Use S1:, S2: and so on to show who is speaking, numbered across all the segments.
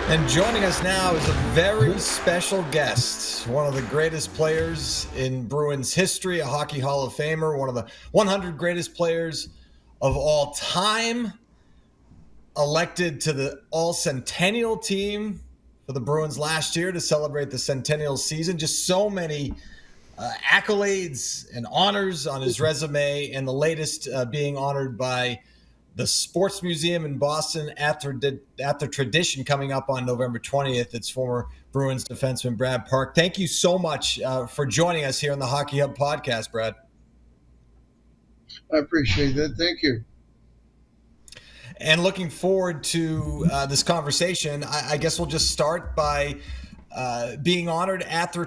S1: And joining us now is a very special guest, one of the greatest players in Bruins history, a Hockey Hall of Famer, one of the 100 greatest players of all time, elected to the All-Centennial team for the Bruins last year to celebrate the Centennial season. Just so many accolades and honors on his resume, and the latest being honored by the Sports Museum in Boston at the tradition coming up on November 20th. It's former Bruins defenseman Brad Park. Thank you so much for joining us here on the Hockey Hub podcast, Brad.
S2: I appreciate that. Thank you.
S1: And looking forward to this conversation. I guess we'll just start by being honored at their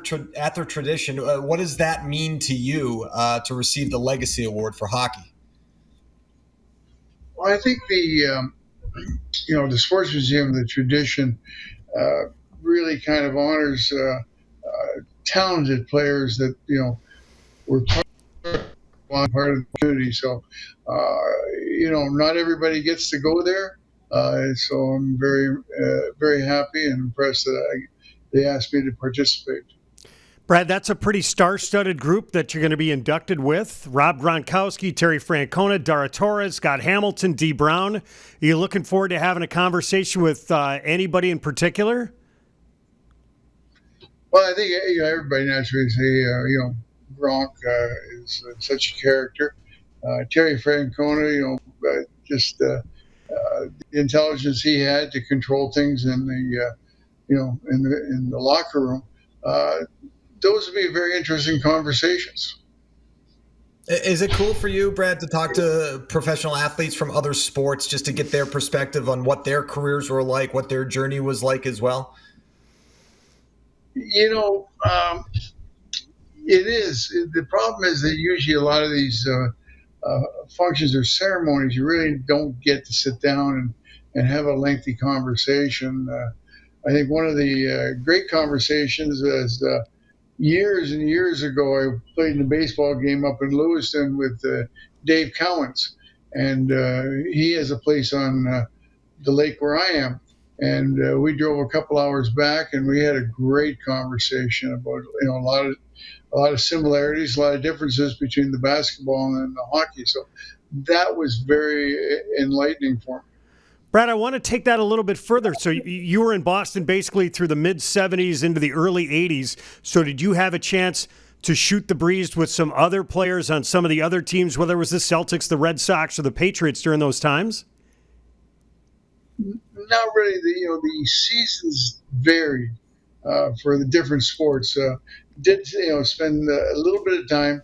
S1: tradition. What does that mean to you to receive the Legacy Award for hockey?
S2: Well, I think the Sports Museum, the tradition, really kind of honors talented players that were part of the community. So not everybody gets to go there. So I'm very happy and impressed that they asked me to participate.
S3: Brad, that's a pretty star-studded group that you're going to be inducted with. Rob Gronkowski, Terry Francona, Dara Torres, Scott Hamilton, Dee Brown. Are you looking forward to having a conversation with anybody in particular?
S2: Well, I think everybody naturally say Gronk is such a character. Terry Francona, just the intelligence he had to control things in the locker room. Those would be very interesting conversations.
S1: Is it cool for you, Brad, to talk to professional athletes from other sports just to get their perspective on what their careers were like, what their journey was like as well?
S2: It is. The problem is that usually a lot of these functions or ceremonies, you really don't get to sit down and have a lengthy conversation. I think one of the great conversations is years and years ago, I played in a baseball game up in Lewiston with Dave Cowens, and he has a place on the lake where I am. And we drove a couple hours back, and we had a great conversation about a lot of similarities, a lot of differences between the basketball and the hockey. So that was very enlightening for me.
S3: Brad, I want to take that a little bit further. So you were in Boston basically through the mid-'70s into the early '80s. So did you have a chance to shoot the breeze with some other players on some of the other teams, whether it was the Celtics, the Red Sox, or the Patriots during those times?
S2: Not really. The seasons varied for the different sports. Did spend a little bit of time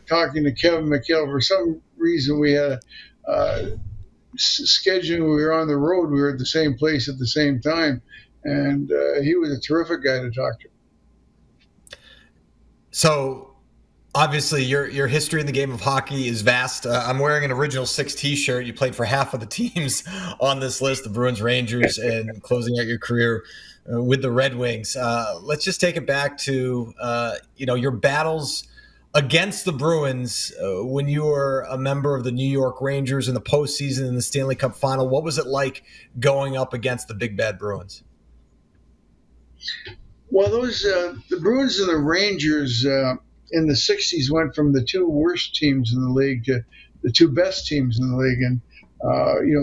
S2: talking to Kevin McHale. For some reason, we had scheduling. We were on the road. We were at the same place at the same time, and he was a terrific guy to talk to.
S1: So, obviously, your history in the game of hockey is vast. I'm wearing an Original Six T-shirt. You played for half of the teams on this list: the Bruins, Rangers, and closing out your career with the Red Wings. Let's just take it back to your battles against the Bruins when you were a member of the New York Rangers in the postseason in the Stanley Cup Final. What was it like going up against the Big Bad Bruins?
S2: Well, the Bruins and the Rangers in the 60s went from the two worst teams in the league to the two best teams in the league. And,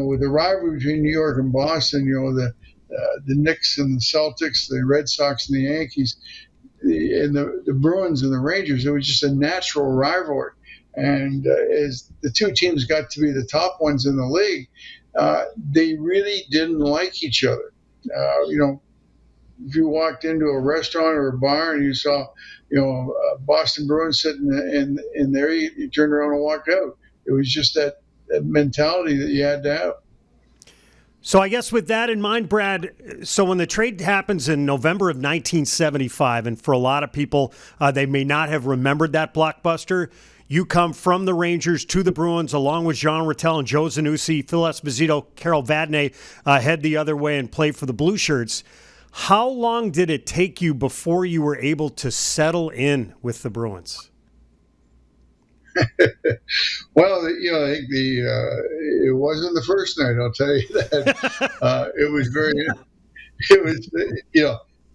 S2: with the rivalry between New York and Boston, the Knicks and the Celtics, the Red Sox and the Yankees, and the Bruins and the Rangers, it was just a natural rivalry. And as the two teams got to be the top ones in the league, they really didn't like each other. If you walked into a restaurant or a bar and you saw, a Boston Bruins sitting in there, you turned around and walked out. It was just that mentality that you had to have.
S3: So I guess with that in mind, Brad, so when the trade happens in November of 1975, and for a lot of people, they may not have remembered that blockbuster, you come from the Rangers to the Bruins along with Jean Rattel and Joe Zanussi, Phil Esposito, Carol Vadnais head the other way and play for the Blue Shirts. How long did it take you before you were able to settle in with the Bruins?
S2: Well, I think it wasn't the first night. I'll tell you that. it was,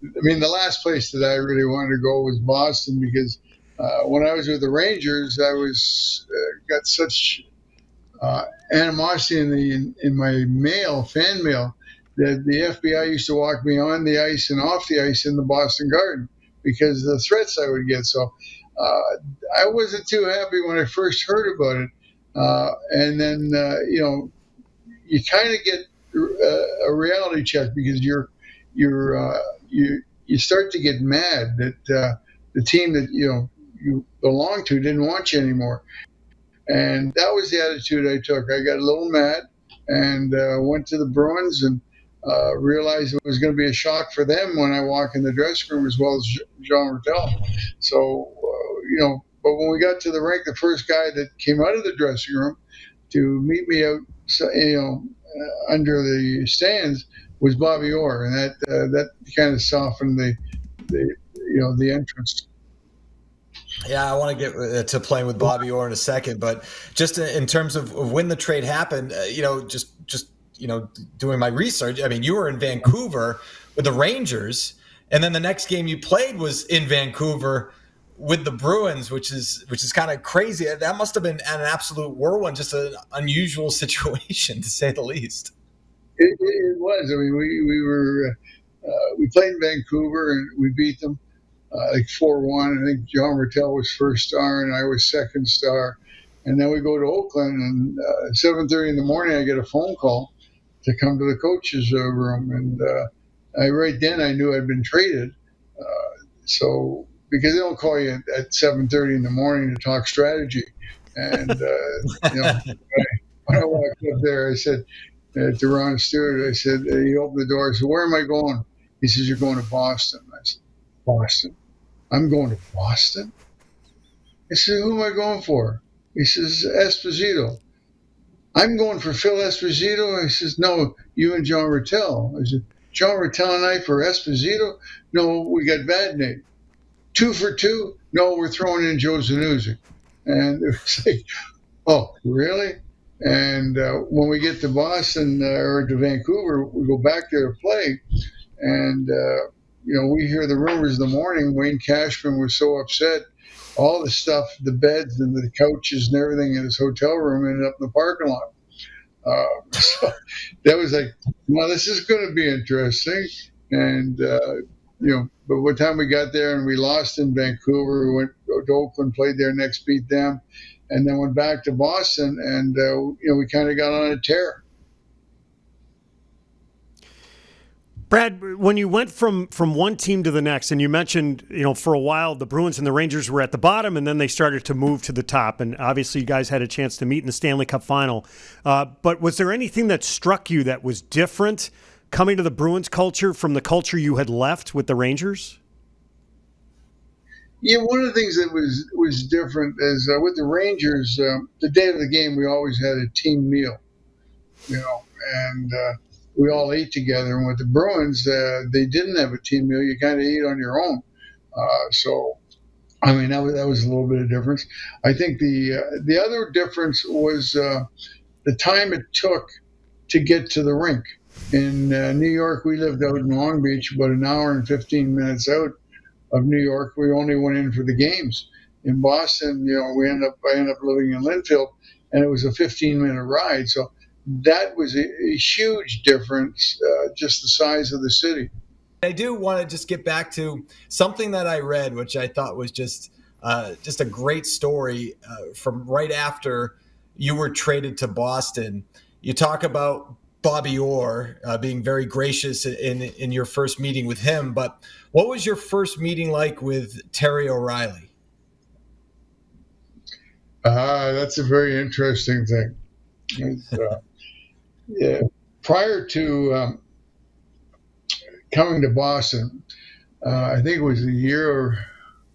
S2: I mean, the last place that I really wanted to go was Boston because when I was with the Rangers, I was got such animosity in my fan mail that the FBI used to walk me on the ice and off the ice in the Boston Garden because of the threats I would get. So I wasn't too happy when I first heard about it, and then you kind of get a reality check because you start to get mad that the team that you belong to didn't want you anymore. And that was the attitude I took. I got a little mad and went to the Bruins and realized it was going to be a shock for them when I walk in the dressing room as well as Jean Martel. So, but when we got to the rink, the first guy that came out of the dressing room to meet me out, under the stands was Bobby Orr, and that kind of softened the entrance.
S1: Yeah, I want to get to playing with Bobby Orr in a second, but just in terms of when the trade happened, just doing my research. I mean, you were in Vancouver with the Rangers, and then the next game you played was in Vancouver with the Bruins, which is kind of crazy. That must have been an absolute whirlwind, just an unusual situation to say the least.
S2: It was. I mean, we played in Vancouver and we beat them. Like 4-1. I think John Martel was first star and I was second star. And then we go to Oakland and 7:30 in the morning, I get a phone call to come to the coach's room. And right then I knew I'd been traded. So because they don't call you at 7:30 in the morning to talk strategy. And, when I walked up there, I said to Ron Stewart, I said, he opened the door. I said, where am I going? He says, you're going to Boston. I said, Boston? I'm going to Boston? I said, who am I going for? He says, Esposito. I'm going for Phil Esposito? He says, no, you and John Martel. I said, John Martel and I for Esposito? No, we got Vadnais. 2 for 2? No, we're throwing in Joe Zanuzzi. And it was like, oh, really? And when we get to Boston or to Vancouver, we go back there to play. And we hear the rumors in the morning. Wayne Cashman was so upset. All the stuff, the beds and the couches and everything in his hotel room ended up in the parking lot. So that was like, well, this is going to be interesting. And, but by the time we got there and we lost in Vancouver, we went to Oakland, played there next, beat them, and then went back to Boston. And, we kind of got on a tear.
S3: Brad, when you went from one team to the next, and you mentioned, for a while the Bruins and the Rangers were at the bottom, and then they started to move to the top, and obviously you guys had a chance to meet in the Stanley Cup final. But was there anything that struck you that was different coming to the Bruins culture from the culture you had left with the Rangers?
S2: Yeah, one of the things that was different is with the Rangers, the day of the game, we always had a team meal, and we all ate together. And with the Bruins, they didn't have a team meal. You kind of eat on your own. So, I mean, that was a little bit of difference. I think the other difference was the time it took to get to the rink. In New York, we lived out in Long Beach, about an hour and 15 minutes out of New York. We only went in for the games. In Boston, I ended up living in Linfield, and it was a 15-minute ride. So that was a huge difference, just the size of the city.
S1: I do want to just get back to something that I read, which I thought was just a great story from right after you were traded to Boston. You talk about Bobby Orr being very gracious in your first meeting with him, but what was your first meeting like with Terry O'Reilly?
S2: That's a very interesting thing. Yeah, prior to coming to Boston, I think it was a year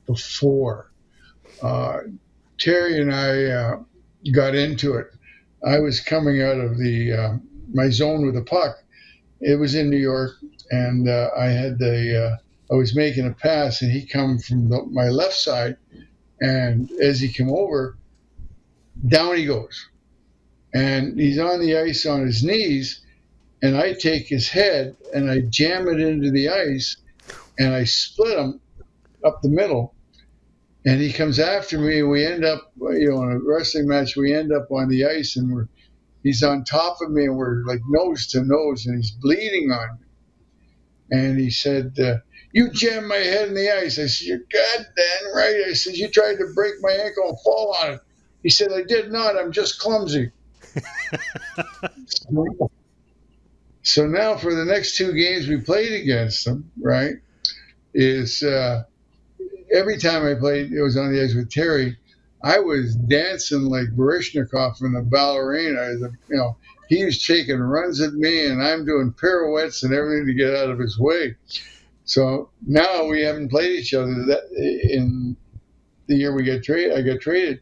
S2: before, Terry and I got into it. I was coming out of my zone with the puck. It was in New York, and I was making a pass, and he come from my left side, and as he came over, down he goes. And he's on the ice on his knees, and I take his head and I jam it into the ice, and I split him up the middle. And he comes after me, and we end up, in a wrestling match, we end up on the ice, and he's on top of me, and we're like nose to nose, and he's bleeding on me. And he said, "You jammed my head in the ice." I said, "You're goddamn right." I said, "You tried to break my ankle and fall on it." He said, "I did not. I'm just clumsy." So now for the next 2 games we played against them, right, is every time I played, it was on the ice with Terry, I was dancing like Baryshnikov in the ballerina. He was taking runs at me, and I'm doing pirouettes and everything to get out of his way. So now we haven't played each other in the year I got traded.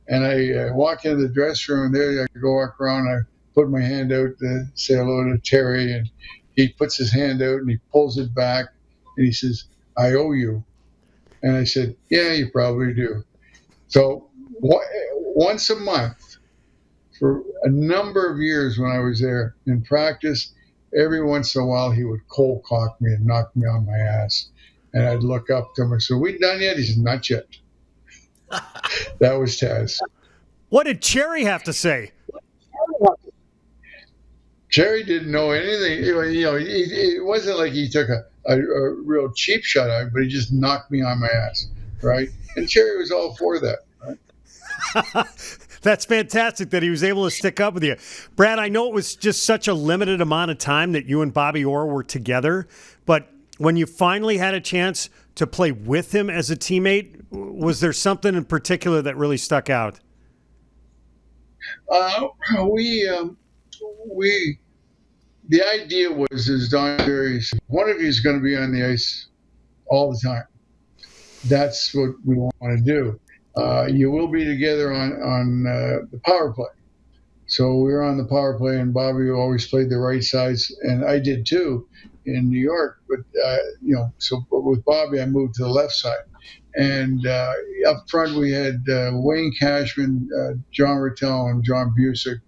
S2: And I walk into the dressing room, and there I go walk around, I put my hand out to say hello to Terry, and he puts his hand out, and he pulls it back, and he says, "I owe you." And I said, "Yeah, you probably do." So once a month for a number of years when I was there in practice, every once in a while he would cold cock me and knock me on my ass. And I'd look up to him and say, "We done yet?" He said, "Not yet." That was Taz.
S3: What did Cherry have to say?
S2: Cherry didn't know anything. It wasn't like he took a real cheap shot at me, but he just knocked me on my ass, right? And Cherry was all for that, right?
S3: That's fantastic that he was able to stick up with you. Brad, I know it was just such a limited amount of time that you and Bobby Orr were together, but when you finally had a chance to play with him as a teammate, was there something in particular that really stuck out?
S2: The idea was, as Don Cherry said, one of you is going to be on the ice all the time. That's what we want to do. You will be together on the power play. So we were on the power play, and Bobby always played the right sides, and I did too in New York. But but with Bobby, I moved to the left side, and up front we had Wayne Cashman, John Rattel, and John Busick.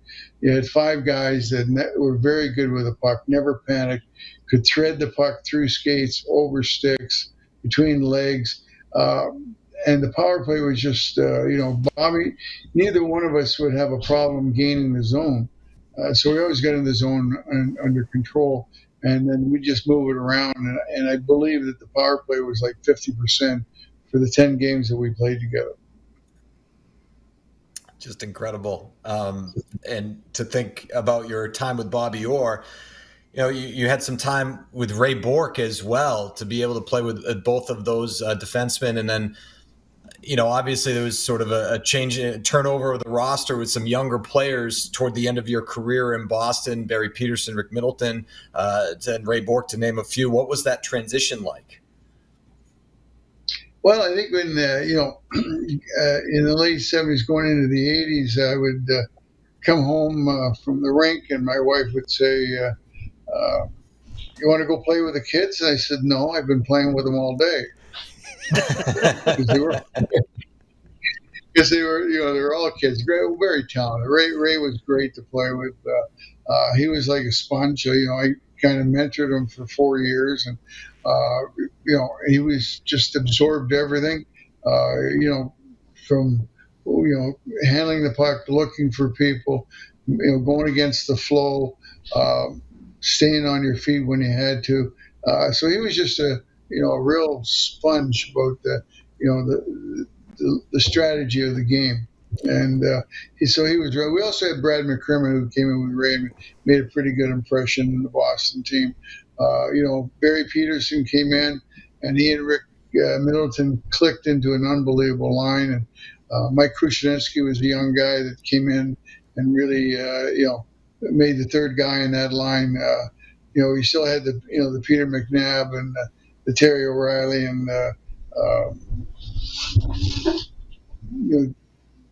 S2: You had 5 guys that were very good with the puck, never panicked, could thread the puck through skates, over sticks, between legs. And the power play was just, Bobby, neither one of us would have a problem gaining the zone. So we always got in the zone under control, and then we just move it around. And I believe that the power play was like 50% for the 10 games that we played together.
S1: Just incredible. And to think about your time with Bobby Orr, you had some time with Ray Bourque as well, to be able to play with both of those defensemen. And then, obviously there was sort of a turnover of the roster with some younger players toward the end of your career in Boston, Barry Peterson, Rick Middleton, and Ray Bourque, to name a few. What was that transition like?
S2: Well, I think when, in the late 70s, going into the 80s, I would come home from the rink, and my wife would say, "You want to go play with the kids?" And I said, "No, I've been playing with them all day." Because they were, they were all kids, very talented. Ray was great to play with. He was like a sponge. I kind of mentored him for 4 years, and he was just absorbed everything. From handling the puck, looking for people, going against the flow, staying on your feet when you had to. So he was just a real sponge about the strategy of the game. And so he was. We also had Brad McCrimmon, who came in with Ray and made a pretty good impression in the Boston team. Barry Peterson came in, and he and Rick Middleton clicked into an unbelievable line. And Mike Krushinski was a young guy that came in and really, made the third guy in that line. We still had the Peter McNabb and the Terry O'Reilly and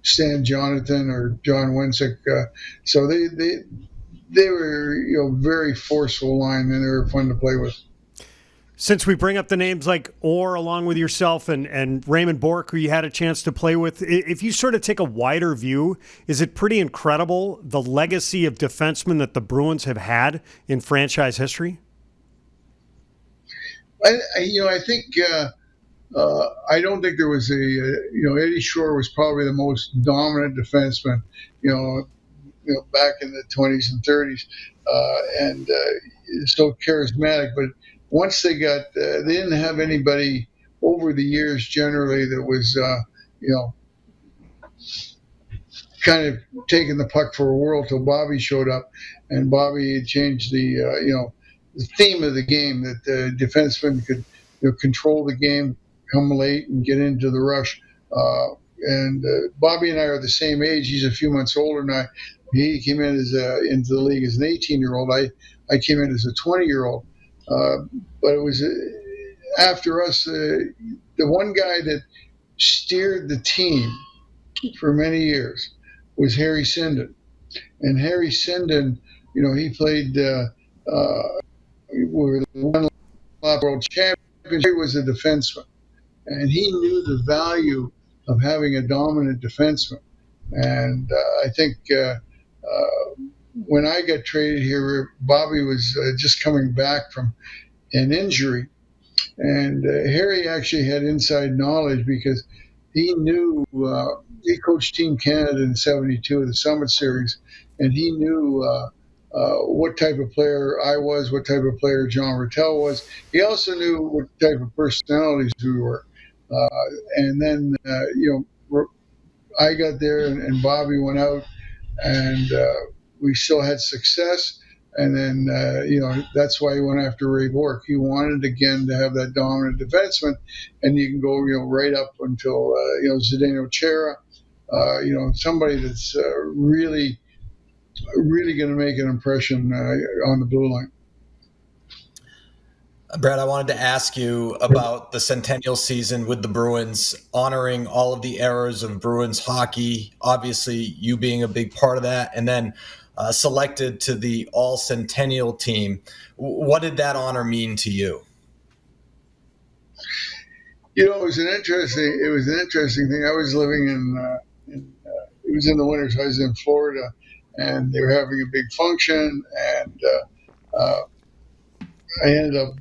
S2: Stan Jonathan or John Wensick. So they were very forceful line, and they were fun to play with.
S3: Since we bring up the names like Orr along with yourself and Raymond Bourque, who you had a chance to play with, if you sort of take a wider view, is it pretty incredible the legacy of defensemen that the Bruins have had in franchise history?
S2: I think I don't think there was Eddie Shore was probably the most dominant defenseman, back in the 20s and 30s, and so charismatic. But once they didn't have anybody over the years generally that was, kind of taking the puck for a whirl till Bobby showed up, and Bobby had changed the theme of the game that the defenseman could control the game, come late, and get into the rush. And Bobby and I are the same age. He's a few months older than I. He came in into the league as an 18-year-old. I came in as a 20-year-old. But it was after us, the one guy that steered the team for many years was Harry Sinden. And Harry Sinden, he played with one world champion. He was a defenseman, and he knew the value of having a dominant defenseman. And I think when I got traded here, Bobby was just coming back from an injury, and Harry actually had inside knowledge because he knew he coached Team Canada in '72, the Summit Series, and he knew what type of player I was, what type of player John Rattel was. He also knew what type of personalities we were. And then, I got there and Bobby went out, and we still had success. And then, that's why he went after Ray Bourque. He wanted, again, to have that dominant defenseman. And you can go, right up until, Zdeno Chara, somebody that's really going to make an impression on the blue line.
S1: Brad, I wanted to ask you about the Centennial season with the Bruins, honoring all of the eras of Bruins hockey, obviously you being a big part of that, and then selected to the All-Centennial team. What did that honor mean to you?
S2: It was an interesting thing. I was living it was in the winter, so I was in Florida, and they were having a big function, and I ended up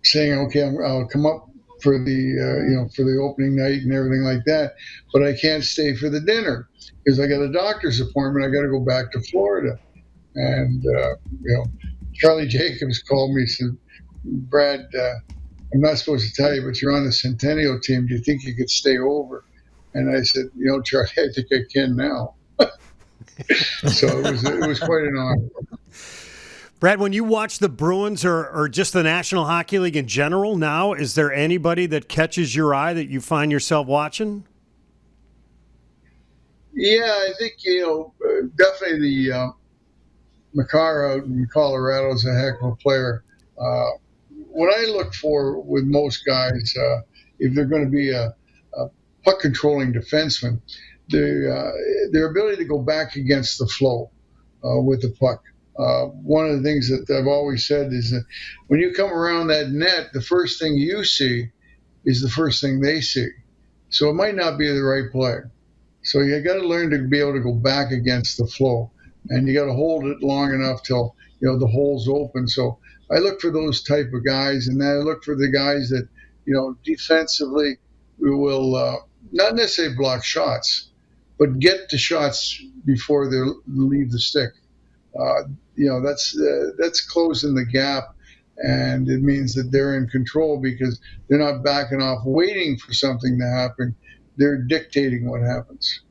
S2: saying, okay, I'll come up for the opening night and everything like that, but I can't stay for the dinner because I got a doctor's appointment. I got to go back to Florida. And, Charlie Jacobs called me and said, Brad, I'm not supposed to tell you, but you're on the Centennial team. Do you think you could stay over? And I said, Charlie, I think I can now. So it was quite an honor.
S3: Brad, when you watch the Bruins or just the National Hockey League in general now, is there anybody that catches your eye that you find yourself watching?
S2: Yeah, I think, definitely the Makar out in Colorado is a heck of a player. What I look for with most guys, if they're going to be a puck-controlling defenseman, their ability to go back against the flow with the puck. One of the things that I've always said is that when you come around that net, the first thing you see is the first thing they see. So it might not be the right play. So you got to learn to be able to go back against the flow, and you got to hold it long enough till the hole's open. So I look for those type of guys, and then I look for the guys that defensively will not necessarily block shots, but get to shots before they leave the stick. That's closing the gap, and it means that they're in control because they're not backing off waiting for something to happen. They're dictating what happens.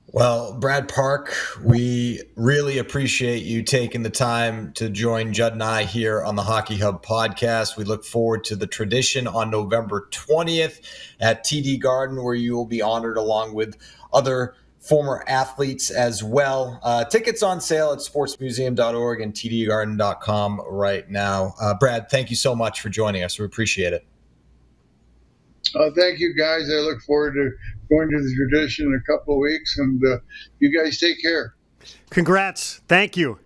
S1: Well, Brad Park, we really appreciate you taking the time to join Judd and I here on the Hockey Hub podcast. We look forward to the tradition on November 20th at TD Garden, where you will be honored along with other former athletes as well. Tickets on sale at sportsmuseum.org and tdgarden.com right now. Brad, thank you so much for joining us. We appreciate it.
S2: Thank you, guys. I look forward to going to the tradition in a couple of weeks, and you guys take care.
S3: Congrats. Thank you.